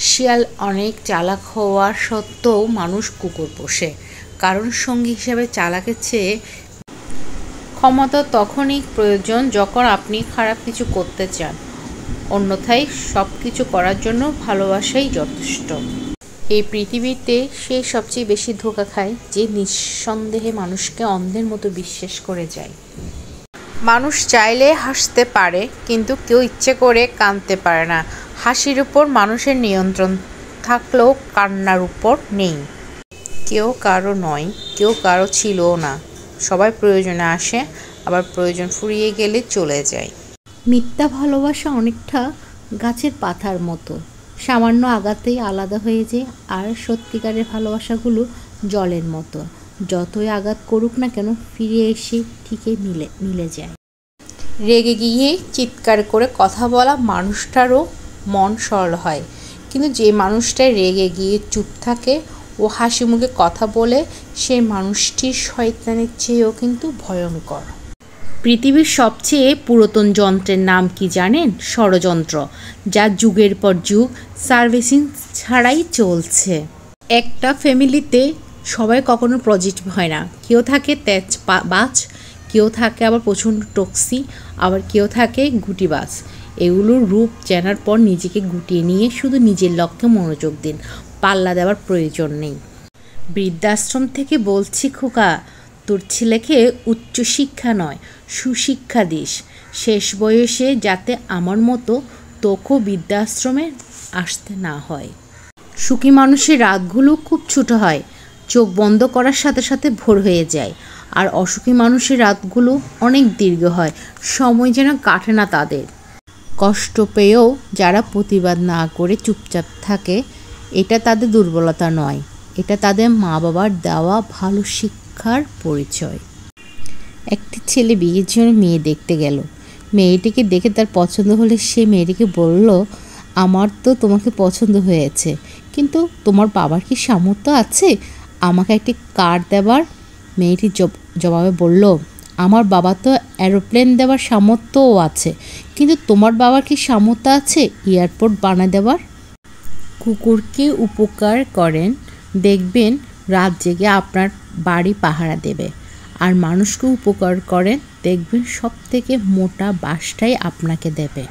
শিয়াল অনেক চালাক হওয়া সত্ত্বেও মানুষ কুকুর পোষে, কারণ সঙ্গী হিসেবে চালাকের চেয়ে ক্ষমতা তখনই প্রয়োজন যখন আপনি খারাপ কিছু করতে চান, অন্যথায় সব কিছু করার জন্য ভালোবাসাই যথেষ্ট। এই পৃথিবীতে সে সবচেয়ে বেশি ধোঁকা খায় যে নিঃসন্দেহে মানুষকে অন্ধের মতো বিশ্বাস করে যায়। মানুষ চাইলে হাসতে পারে, কিন্তু কেউ ইচ্ছে করে কাঁদতে পারে না। হাসির উপর মানুষের নিয়ন্ত্রণ থাকলেও কান্নার উপর নেই। কেউ কারো নয়, কেউ কারো ছিলও না। সবাই প্রয়োজনে আসে, আবার প্রয়োজন ফুরিয়ে গেলে চলে যায়। মিথ্যা ভালোবাসা অনেকটা গাছের পাতার মতো, সামান্য আঘাতেই আলাদা হয়ে যায়। আর সত্যিকারের ভালোবাসাগুলো জলের মতো, যতই আঘাত করুক না কেন ফিরে এসে ঠিকই মিলে যায়। রেগে গিয়ে চিৎকার করে কথা বলা মানুষটারও মন সরল হয়, কিন্তু যে মানুষটা রেগে গিয়ে চুপ থাকে ও হাসি মুখে কথা বলে, সেই মানুষটির শয়তানের চেয়েও কিন্তু ভয়ঙ্কর। পৃথিবীর সবচেয়ে পুরাতন যন্ত্রের নাম কি জানেন? ষড়যন্ত্র, যা যুগের পর যুগ সার্ভিসিং ছাড়াই চলছে। একটা ফ্যামিলিতে সবাই কখনো পজিটিভ হয় না। কেউ থাকে তেজবাজ, কেউ থাকে আবার প্রচণ্ড টক্সি, আবার কেউ থাকে গুটিবাজ। এগুলোর রূপ জানার পর নিজেকে গুটিয়ে নিয়ে শুধু নিজের লক্ষ্যে মনোযোগ দিন, পাল্লা দেওয়ার প্রয়োজন নেই। বৃদ্ধাশ্রম থেকে বলছি খোকা, তোর ছেলেকে উচ্চশিক্ষা নয় সুশিক্ষা দিস, শেষ বয়সে যাতে আমার মতো তোকেও বৃদ্ধাশ্রমে আসতে না হয়। সুখী মানুষের রাতগুলো খুব ছোট হয়, চোখ বন্ধ করার সাথে সাথে ভোর হয়ে যায়। আর অসুখী মানুষের রাতগুলো অনেক দীর্ঘ হয়, সময় যেন কাটে না তাদের। কষ্ট পেয়েও যারা প্রতিবাদ না করে চুপচাপ থাকে, এটা তাদের দুর্বলতা নয়, এটা তাদের মা বাবার দেওয়া ভালো শিক্ষার পরিচয়। একটি ছেলে বিয়ের জন্য মেয়ে দেখতে গেল। মেয়েটিকে দেখে তার পছন্দ হলে সে মেয়েটিকে বলল, আমার তো তোমাকে পছন্দ হয়েছে, কিন্তু তোমার বাবার কি সামর্থ্য আছে আমাকে একটি কার দেবার? মেয়েটি জবাবে বলল, আমার বাবা তো এরোপ্লেন দেওয়ার সামর্থ্যও আছে, কিন্তু তোমার বাবার কি সামর্থ্য আছে এয়ারপোর্ট বানিয়ে দেওয়ার? কুকুরকে উপকার করেন, দেখবেন রাত জেগে আপনার বাড়ি পাহারা দেবে। আর মানুষকে উপকার করেন, দেখবেন সব থেকে মোটা বাসটাই আপনাকে দেবে।